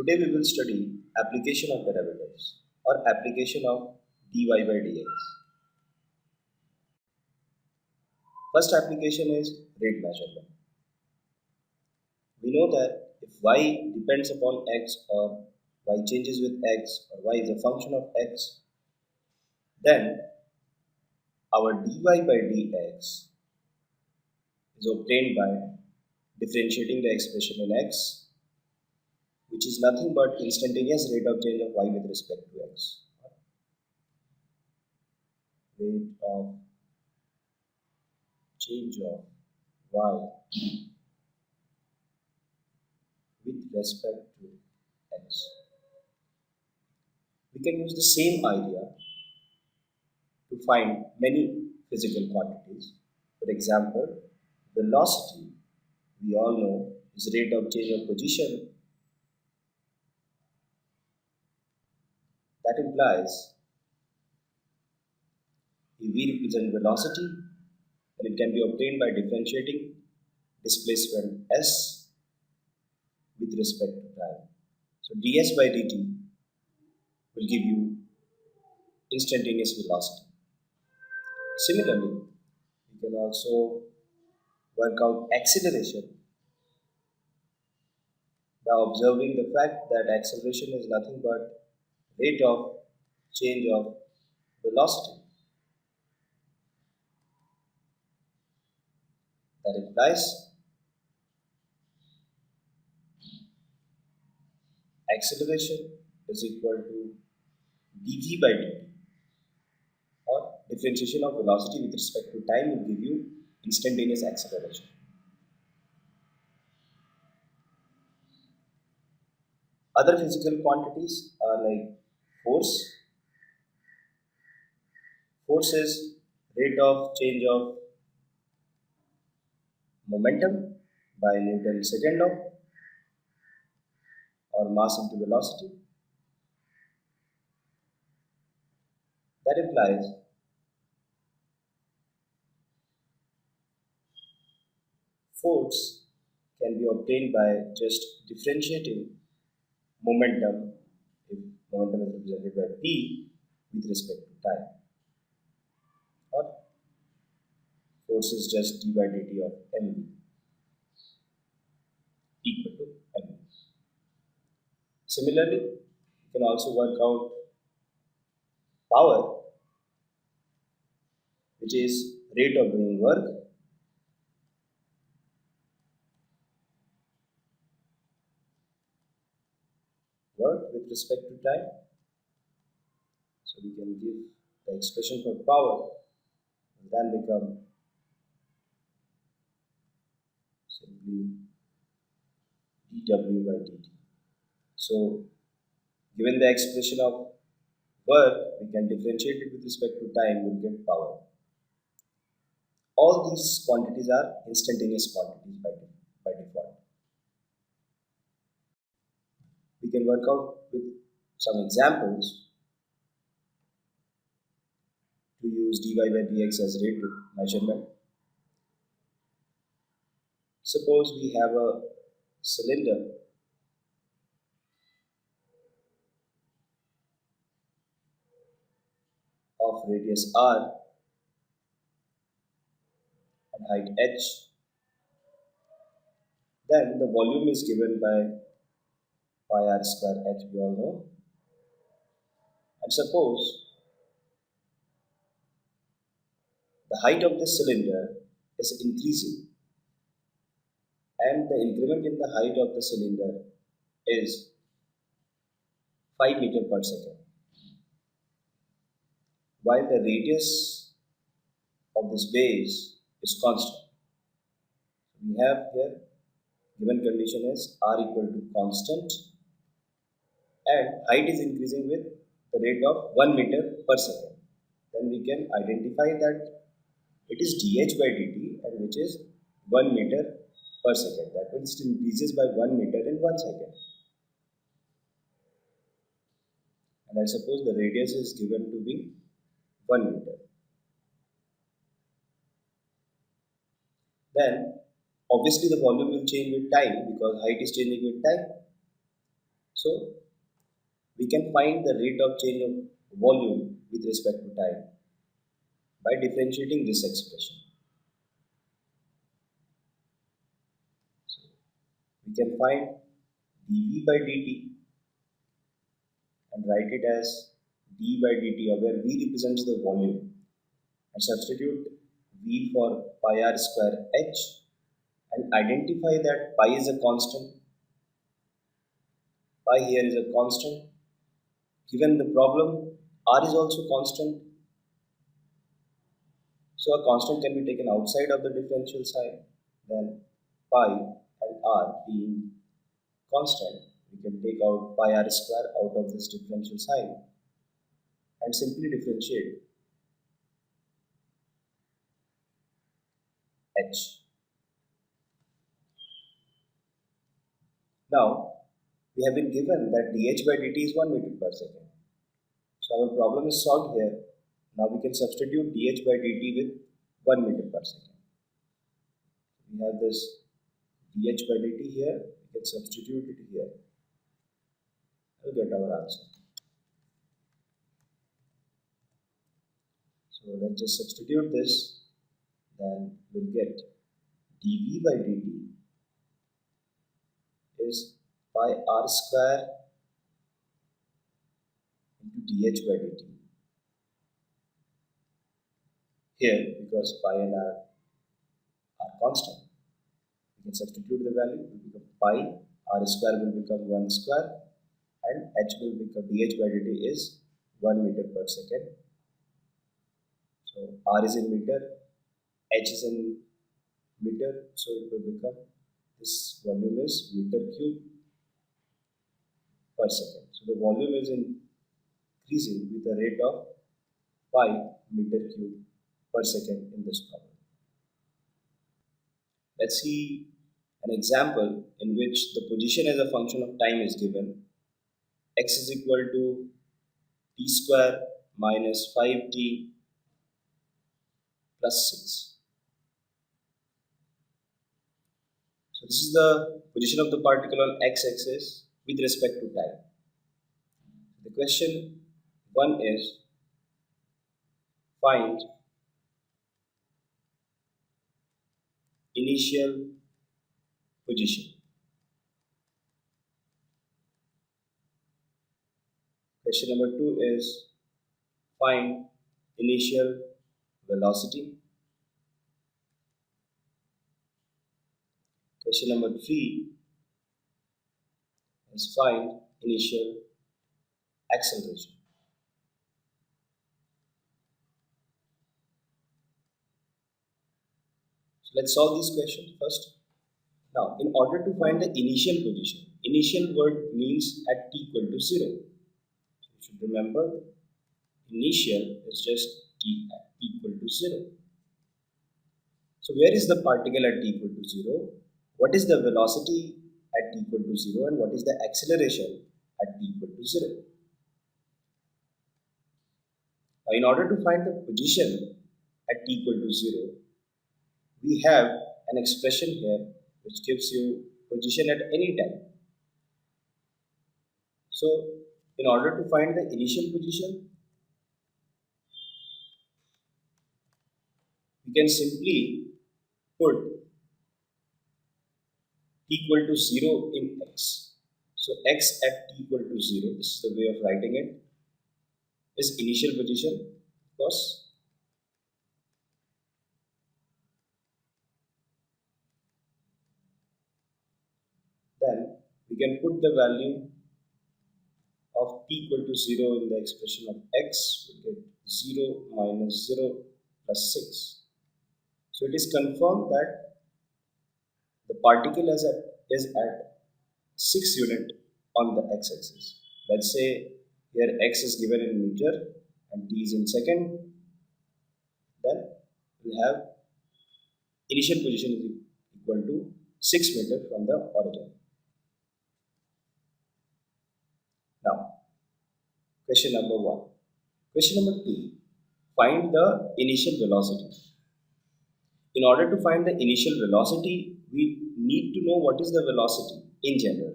Today we will study application of derivatives or application of dy by dx. First application is rate measurement. We know that if y depends upon x or y changes with x or y is a function of x, then our dy by dx is obtained by differentiating the expression in x, which is nothing but instantaneous rate of change of y with respect to x. Rate of change of y with respect to x. We can use the same idea to find many physical quantities. For example, velocity, we all know, is rate of change of position. That implies if we represent velocity, then it can be obtained by differentiating displacement s with respect to time. So ds by dt will give you instantaneous velocity. Similarly, we can also work out acceleration by observing the fact that acceleration is nothing but rate of change of velocity. That implies acceleration is equal to dv by dt, or differentiation of velocity with respect to time will give you instantaneous acceleration. Other physical quantities are like force. Force is rate of change of momentum by Newton's second law, or mass into velocity. That implies force can be obtained by just differentiating momentum, if momentum is represented by p, with respect to time, or force is just d by dt of mv equal to mv. Similarly, you can also work out power, which is rate of doing work with respect to time. So we can give the expression for power and then become simply dw by dt. So given the expression of work, we can differentiate it with respect to time, we'll get power. All these quantities are instantaneous quantities by default. We can work out with some examples to use dy by dx as rate measurement. Suppose we have a cylinder of radius r and height h. Then the volume is given by pi r square h, we all know. And suppose the height of the cylinder is increasing, and the increment in the height of the cylinder is 5 meter per second, while the radius of this base is constant. We have here given condition is r equal to constant and height is increasing with the rate of 1 meter per second. Then we can identify that it is dh by dt, and which is 1 meter per second. That means it increases by 1 meter in 1 second. And I suppose the radius is given to be 1 meter. Then obviously the volume will change with time because height is changing with time. So we can find the rate of change of volume with respect to time by differentiating this expression. So we can find dV by dt and write it as d by dt, where v represents the volume, and substitute v for pi r square h and identify that pi is a constant. Pi here is a constant. Given the problem, r is also constant. So a constant can be taken outside of the differential sign. Then pi and r being constant, we can take out pi r square out of this differential sign and simply differentiate h. Now we have been given that dh by dt is 1 meter per second. So our problem is solved here. Now we can substitute dh by dt with 1 meter per second. We have this dh by dt here, we can substitute it here. We'll get our answer. So let's just substitute this, then we'll get dv by dt is pi r square into dh by dt. Here, because pi and r are constant, we can substitute the value, it will become pi, r square will become 1 square, and h will become, dh by dt is 1 meter per second. So r is in meter, h is in meter, so it will become, this volume is meter cube per second. So the volume is increasing with a rate of pi meter cube per second in this problem. Let's see an example in which the position as a function of time is given. X is equal to t square minus 5t plus 6. So this is the position of the particle on x-axis with respect to time. The question 1 is, find initial position. Question number 2 is, find initial velocity. Question number 3 is, find initial acceleration. So let's solve these questions first. Now, in order to find the initial position, initial word means at t equal to 0. So you should remember, initial is just t at t equal to 0. So where is the particle at t equal to 0? What is the velocity at t equal to 0 and what is the acceleration at t equal to 0? Now, in order to find the position at t equal to 0, we have an expression here which gives you position at any time. So, in order to find the initial position, we can simply put t equal to 0 in x. So, x at t equal to 0, this is the way of writing it, is initial position, of course. Then we can put the value of t equal to 0 in the expression of x, we get 0 minus 0 plus 6. So it is confirmed that the particle is at 6 unit on the x-axis. Let's say here x is given in meter and t is in second. Then we have initial position is equal to 6 meter from the origin. Now, question number 1. Question number 2. Find the initial velocity. In order to find the initial velocity, we need to know what is the velocity in general.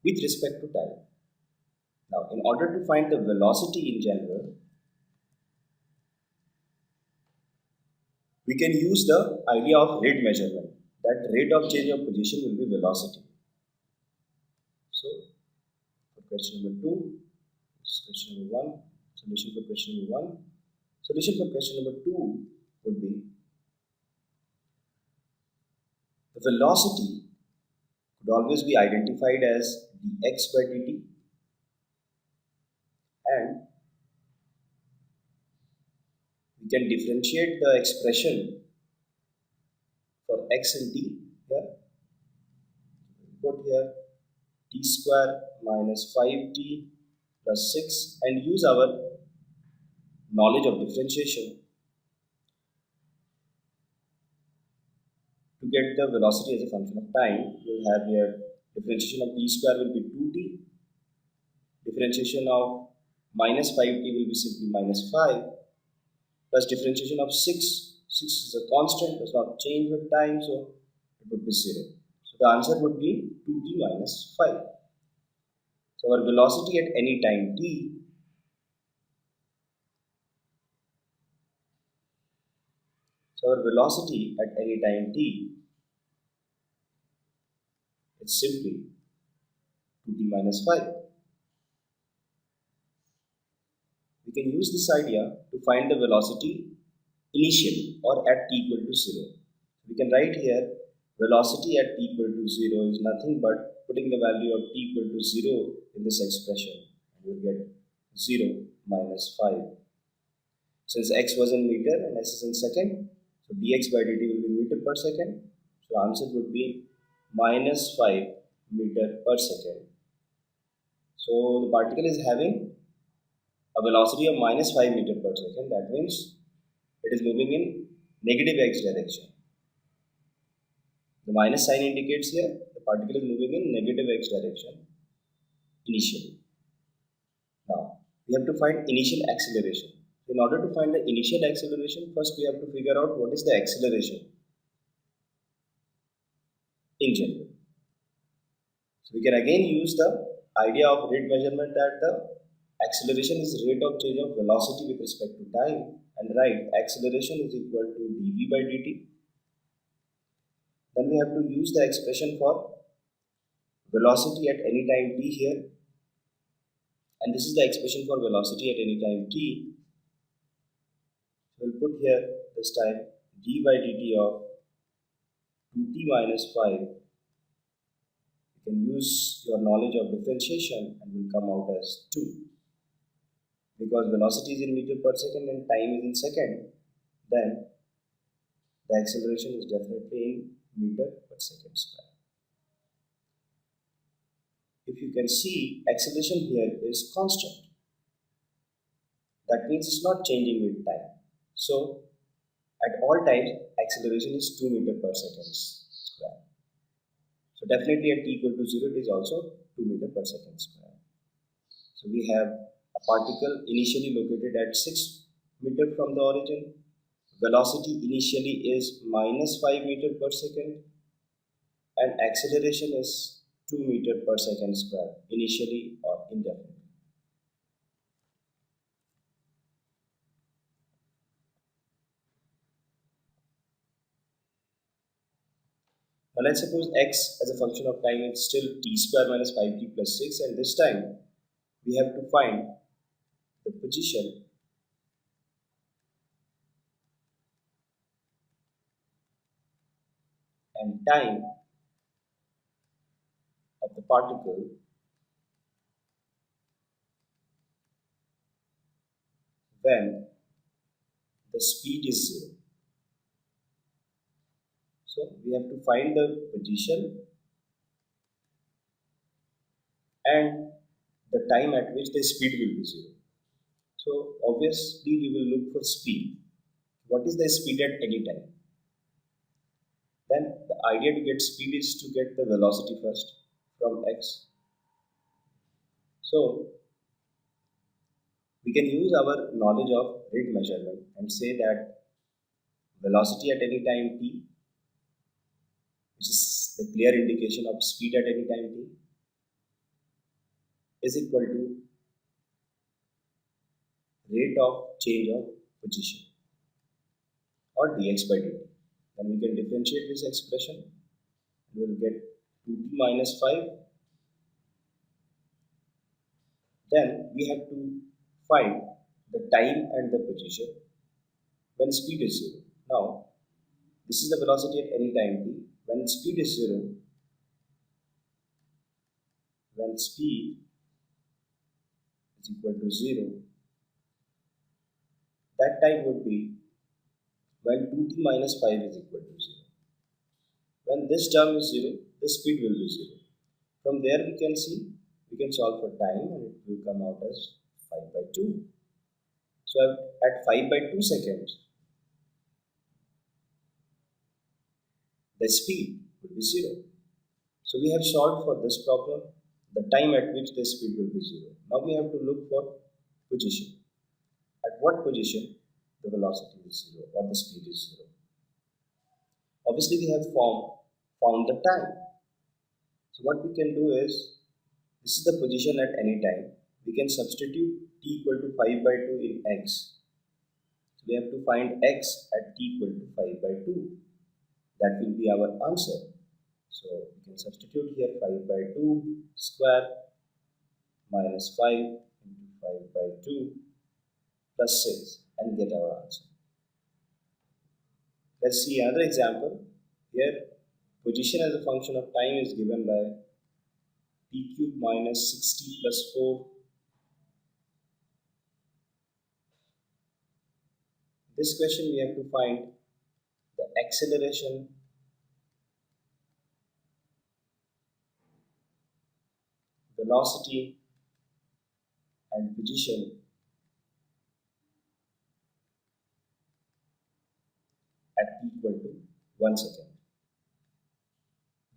with respect to time. Now, in order to find the velocity in general, we can use the idea of rate measurement. That rate of change of position will be velocity. So, for question number 2, this is question number 1, solution for question number 1. Solution for question number 2 would be the velocity could always be identified as dx by dt, and we can differentiate the expression for x and t here. Put here t square minus 5t plus 6 and use our knowledge of differentiation to get the velocity as a function of time. We will have here differentiation of t square will be 2t, differentiation of minus 5t will be simply minus 5, plus differentiation of 6. 6 is a constant, does not change with time, so it would be 0. So the answer would be 2t minus 5. So our velocity at any time t is simply 2t minus 5. We can use this idea to find the velocity initially or at t equal to 0. We can write here velocity at t equal to 0 is nothing but putting the value of t equal to 0 in this expression, and you will get 0 minus 5. Since x was in meter and s is in second, so dx by dt will be meter per second. So answer would be minus 5 meter per second. So the particle is having a velocity of minus 5 meter per second. That means it is moving in negative x direction. The minus sign indicates here the particle is moving in negative x direction initially. Now, we have to find initial acceleration. In order to find the initial acceleration, first we have to figure out what is the acceleration in general. So we can again use the idea of rate measurement, that the acceleration is rate of change of velocity with respect to time, and write acceleration is equal to dv by dt. Then we have to use the expression for velocity at any time t here, and this is the expression for velocity at any time t. We'll put here this time d by dt of 2t minus 5. You can use your knowledge of differentiation and will come out as 2. Because velocity is in meter per second and time is in second, then the acceleration is definitely in meter per second square. If you can see, acceleration here is constant. That means it's not changing with time. So at all times, acceleration is 2 meter per second square. So definitely at t equal to 0, it is also 2 meter per second square. So we have a particle initially located at 6 meter from the origin. Velocity initially is minus 5 meter per second, and acceleration is 2 meter per second square initially or indefinitely. Now let's suppose x as a function of time is still t square minus 5t plus 6, and this time we have to find the position and time of the particle when the speed is 0. So we have to find the position and the time at which the speed will be 0. So obviously we will look for speed. What is the speed at any time? Then the idea to get speed is to get the velocity first from x. So we can use our knowledge of rate measurement and say that velocity at any time t, which is the clear indication of speed at any time t, is equal to rate of change of position, or dx by dt. Then we can differentiate this expression. We will get 2t minus 5. Then we have to find the time and the position when speed is 0. Now, this is the velocity at any time t. When speed is 0, when speed is equal to 0, that time would be when 2t minus 5 is equal to 0. When this term is 0, the speed will be 0. From there we can see, we can solve for time and it will come out as 5 by 2. So at 5 by 2 seconds, the speed will be 0. So we have solved for this problem, the time at which the speed will be 0. Now we have to look for position. At what position the velocity is 0 or the speed is 0. Obviously we have found the time. So what we can do is, this is the position at any time. We can substitute t equal to 5 by 2 in x. So we have to find x at t equal to 5 by 2. That will be our answer. So we can substitute here 5 by 2 square minus 5 into 5 by 2 plus 6 and get our answer. Let's see another example. Here, position as a function of time is given by t cube minus 60 plus 4. This question we have to find the acceleration, velocity and position at t equal to 1 second.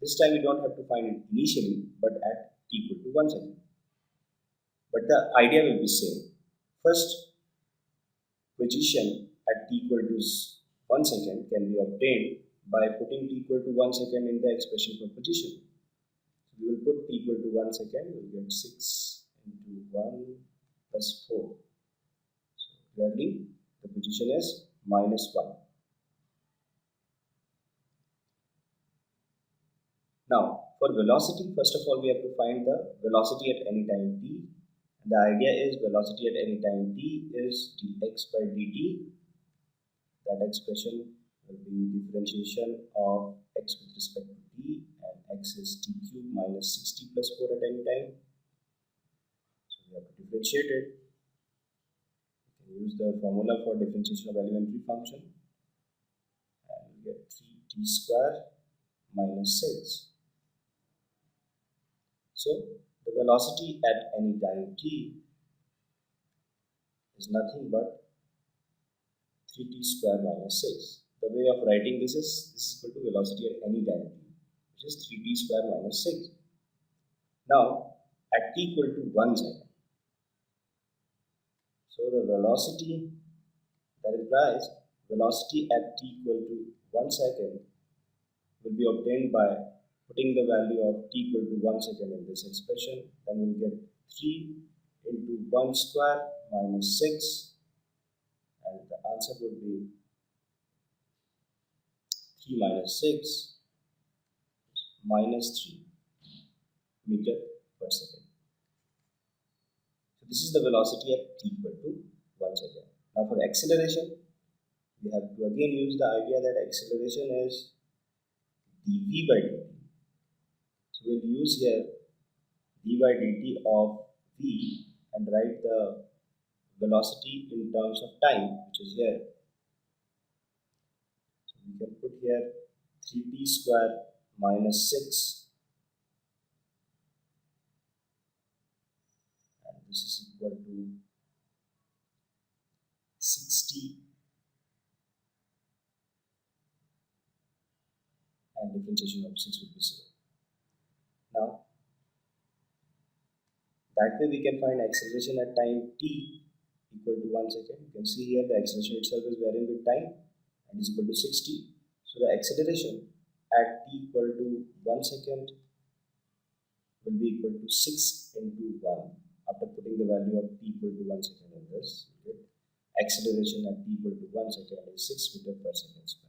This time we don't have to find it initially, but at t equal to 1 second. But the idea will be same. First, position at t equal to 1 second can be obtained by putting t equal to 1 second in the expression for position. So we will put t equal to 1 second, we will get 6 into 1 plus 4. So clearly the position is minus 1. Now, for velocity, first of all, we have to find the velocity at any time t. And the idea is velocity at any time t is dx by dt. That expression will be differentiation of x with respect to t, and x is t cube minus 60 plus 4 at any time. So we have to differentiate it. We can use the formula for differentiation of elementary function. And we get 3t square minus 6. So the velocity at any time t is nothing but 3t square minus 6. The way of writing this is equal to velocity at any time t, which is 3t square minus 6. Now at t equal to 1 second, so the velocity, that implies velocity at t equal to 1 second will be obtained by putting the value of t equal to 1 second in this expression. Then we'll get 3 into 1 square minus 6, and the answer would be 3 minus 6 minus 3 meter per second. So this is the velocity at t equal to 1 second. Now for acceleration, we have to again use the idea that acceleration is dv by dt. So we'll use here d by dt of v and write the velocity in terms of time, which is here. So we can put here 3t square minus 6, and this is equal to 60, and differentiation of 6 will be 0. Now, that way we can find acceleration at time t equal to 1 second. You can see here the acceleration itself is varying with time and is equal to 60. So the acceleration at t equal to 1 second will be equal to 6 into 1. After putting the value of t equal to 1 second in this, you get acceleration at t equal to 1 second is 6 meter per second square.